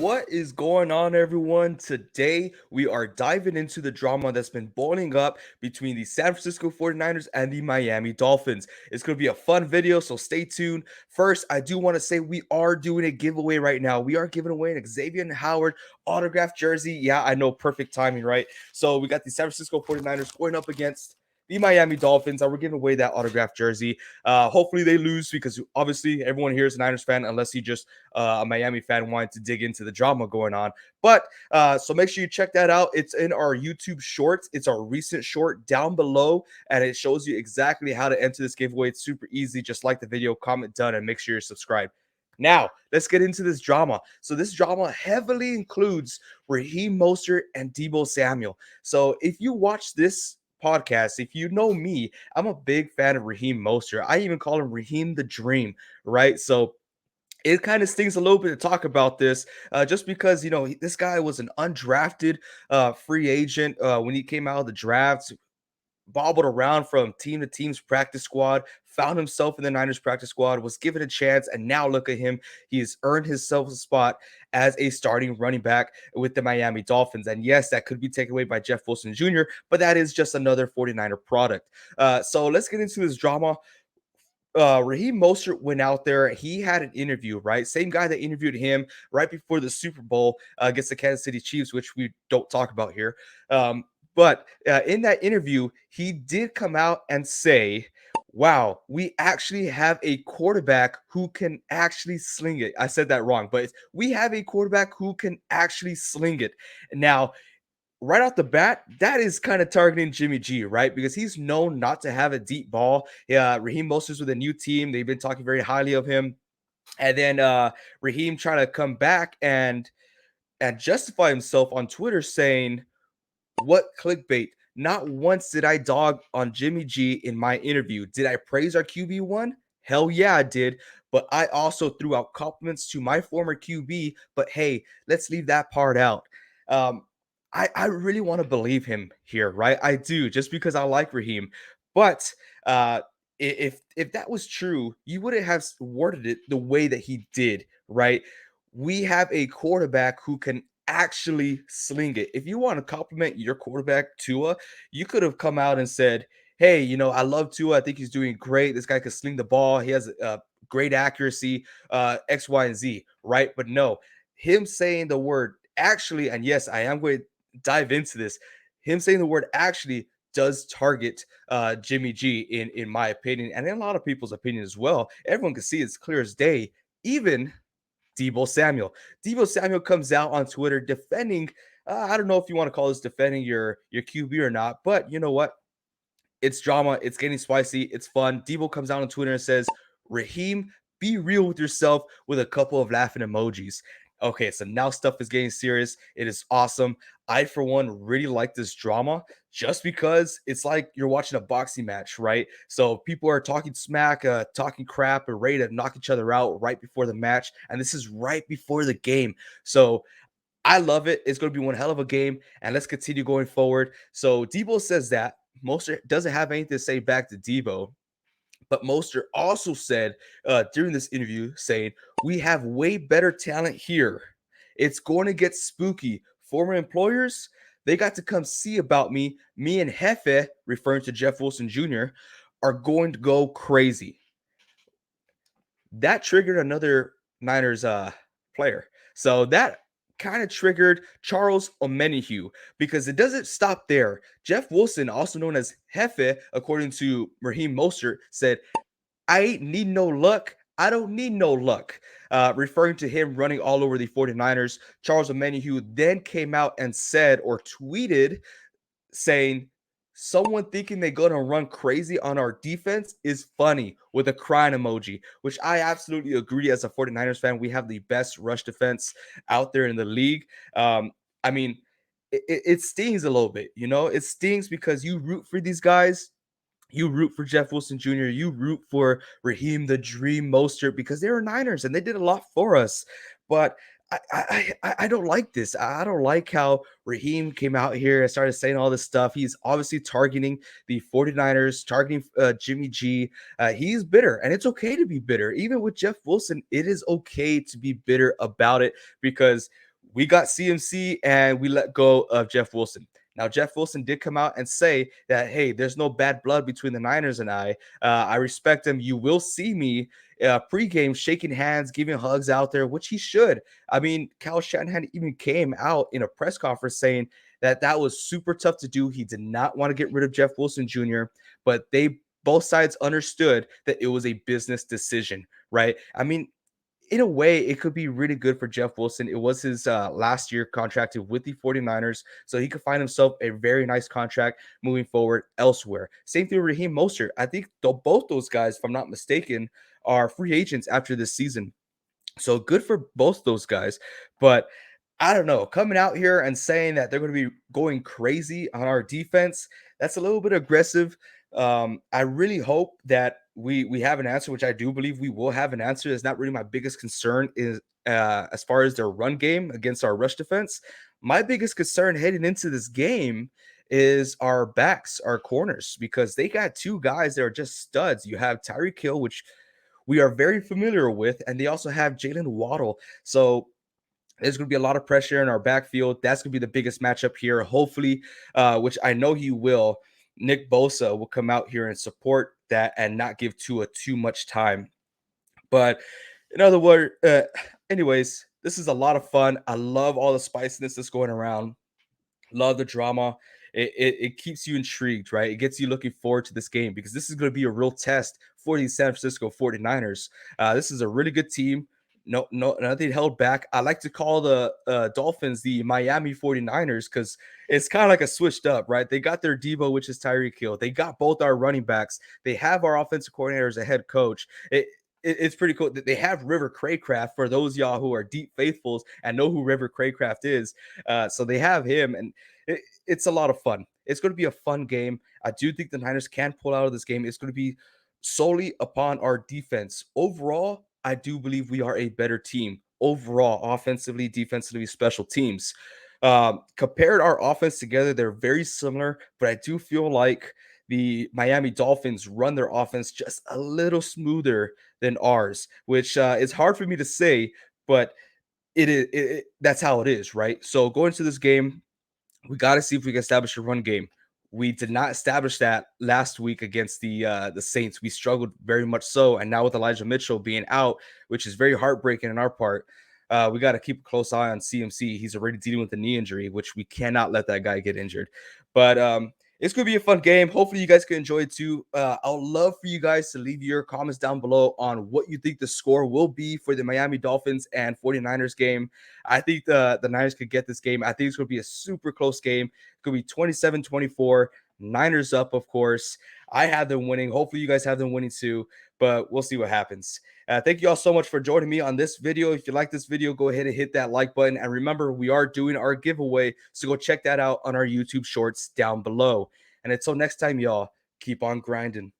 What is going on, everyone? Today, we are diving into the drama that's been boiling up between the San Francisco 49ers and the Miami Dolphins. It's going to be a fun video, so stay tuned. First, I do want to say we are doing a giveaway right now. We are giving away an Xavier Howard autographed jersey. Yeah, I know, perfect timing, right? So we got the San Francisco 49ers going up against the Miami Dolphins, and we're giving away that autographed jersey. Hopefully they lose because obviously everyone here is a Niners fan, unless you just a Miami fan wanted to dig into the drama going on. But so make sure you check that out. It's in our YouTube shorts. It's our recent short down below, and it shows you exactly how to enter this giveaway. It's super easy. Just like the video, comment done, and make sure you're subscribed. Now, let's get into this drama. So this drama heavily includes Raheem Mostert and Deebo Samuel. So if you watch this podcast, if you know me, I'm a big fan of Raheem Mostert. I even call him Raheem the Dream, right? So it kind of stings a little bit to talk about this, just because this guy was an undrafted free agent when he came out of the draft, bobbled around from team to team's practice squad, found himself in the Niners practice squad, was given a chance, and now look at him. He has earned himself a spot as a starting running back with the Miami Dolphins. And yes, that could be taken away by Jeff Wilson Jr., but that is just another 49er product. So let's get into this drama. Raheem Mostert went out there. He had an interview, right? Same guy that interviewed him right before the Super Bowl against the Kansas City Chiefs, which we don't talk about here. But in that interview, he did come out and say, "Wow, we actually have a quarterback who can actually sling it." I said that wrong, but we have a quarterback who can actually sling it. Now, right off the bat, that is kind of targeting Jimmy G, right? Because he's known not to have a deep ball. Yeah, Raheem Mostert's with a new team. They've been talking very highly of him. And then Raheem trying to come back and justify himself on Twitter saying, "What clickbait? Not once did I dog on Jimmy G in my interview. Did I praise our QB1? Hell yeah, I did. But I also threw out compliments to my former QB. But hey, let's leave that part out." Um, I really want to believe him here, right? I do, just because I like Raheem. But if that was true, you wouldn't have worded it the way that he did, right? We have a quarterback who can actually sling it. If you want to compliment your quarterback, Tua, you could have come out and said, "Hey, I love Tua. I think he's doing great. This guy can sling the ball. He has great accuracy, X, Y, and Z," right? But no, him saying the word actually, and yes, I am going to dive into this. Him saying the word actually does target Jimmy G in my opinion, and in a lot of people's opinion as well. Everyone can see it's clear as day. Even Deebo Samuel. Deebo Samuel comes out on Twitter defending. I don't know if you want to call this defending your QB or not, but you know what? It's drama. It's getting spicy. It's fun. Deebo comes out on Twitter and says, "Raheem, be real with yourself," with a couple of laughing emojis. Okay, so now stuff is getting serious. It is awesome. I, for one, really like this drama just because it's like you're watching a boxing match, right? So people are talking smack, talking crap, and ready to knock each other out right before the match. And this is right before the game. So I love it. It's going to be one hell of a game, and let's continue going forward. So Debo says that Mostert doesn't have anything to say back to Debo, but Mostert also said during this interview, saying, "We have way better talent here. It's going to get spooky. Former employers, they got to come see about me. Me and Hefe," referring to Jeff Wilson Jr., "are going to go crazy." That triggered another Niners player. So that kind of triggered Charles Omenihu, because it doesn't stop there. Jeff Wilson, also known as Hefe, according to Raheem Mostert, said, "I ain't need no luck. I don't need no luck." Referring to him running all over the 49ers. Charles Omenihu then came out and said, or tweeted, saying, "Someone thinking they're going to run crazy on our defense is funny," with a crying emoji, which I absolutely agree. As a 49ers fan, we have the best rush defense out there in the league. I mean, it stings a little bit, it stings because you root for these guys. You root for Jeff Wilson Jr. You root for Raheem the Dream Mostert because they were Niners and they did a lot for us. But I don't like this. I don't like how Raheem came out here and started saying all this stuff. He's obviously targeting the 49ers, targeting Jimmy G. He's bitter, and it's okay to be bitter. Even with Jeff Wilson, it is okay to be bitter about it, because we got CMC and we let go of Jeff Wilson. Now, Jeff Wilson did come out and say that, hey, there's no bad blood between the Niners and I. I respect him. You will see me pregame shaking hands, giving hugs out there, which he should. I mean, Kyle Shanahan even came out in a press conference saying that that was super tough to do. He did not want to get rid of Jeff Wilson Jr., but they both sides understood that it was a business decision, right? I mean, in a way, it could be really good for Jeff Wilson. It was his last year contracted with the 49ers, so he could find himself a very nice contract moving forward elsewhere. Same thing with Raheem Mostert. I think both those guys, if I'm not mistaken, are free agents after this season. So good for both those guys. But I don't know, coming out here and saying that they're going to be going crazy on our defense, that's a little bit aggressive. I really hope that we have an answer, which I do believe we will have an answer. That's not really my biggest concern is as far as their run game against our rush defense. My biggest concern heading into this game is our backs, our corners, because they got two guys that are just studs. You have Tyreek Hill, which we are very familiar with, and they also have Jalen Waddle. So there's going to be a lot of pressure in our backfield. That's going to be the biggest matchup here. Hopefully, which I know he will, Nick Bosa will come out here and support that and not give Tua too much time. But in other words, anyways, this is a lot of fun. I love all the spiciness that's going around. Love the drama. It keeps you intrigued, right? It gets you looking forward to this game because this is going to be a real test for the San Francisco 49ers. This is a really good team. No, nothing held back. I like to call the Dolphins the Miami 49ers because it's kind of like a switched up, right? They got their Debo, which is Tyreek Hill. They got both our running backs. They have our offensive coordinator as a head coach. It's pretty cool that they have River Craycraft for those y'all who are deep faithfuls and know who River Craycraft is. So they have him, and it's a lot of fun. It's going to be a fun game. I do think the Niners can pull out of this game. It's going to be solely upon our defense. Overall, I do believe we are a better team. Overall, offensively, defensively, special teams. Compared our offense together, they're very similar, but I do feel like the Miami Dolphins run their offense just a little smoother than ours, which is hard for me to say, but that's how it is, right? So going to this game, we got to see if we can establish a run game. We did not establish that last week against the Saints. We struggled very much so, and now with Elijah Mitchell being out, which is very heartbreaking in our part, we got to keep a close eye on CMC. He's already dealing with a knee injury, which we cannot let that guy get injured. But it's going to be a fun game. Hopefully, you guys can enjoy it too. I'd love for you guys to leave your comments down below on what you think the score will be for the Miami Dolphins and 49ers game. I think the Niners could get this game. I think it's going to be a super close game. It could be 27-24. Niners up, of course. I have them winning. Hopefully, you guys have them winning too, but we'll see what happens. Thank you all so much for joining me on this video. If you like this video, go ahead and hit that like button. And remember, we are doing our giveaway, so go check that out on our YouTube shorts down below. And until next time, y'all, keep on grinding.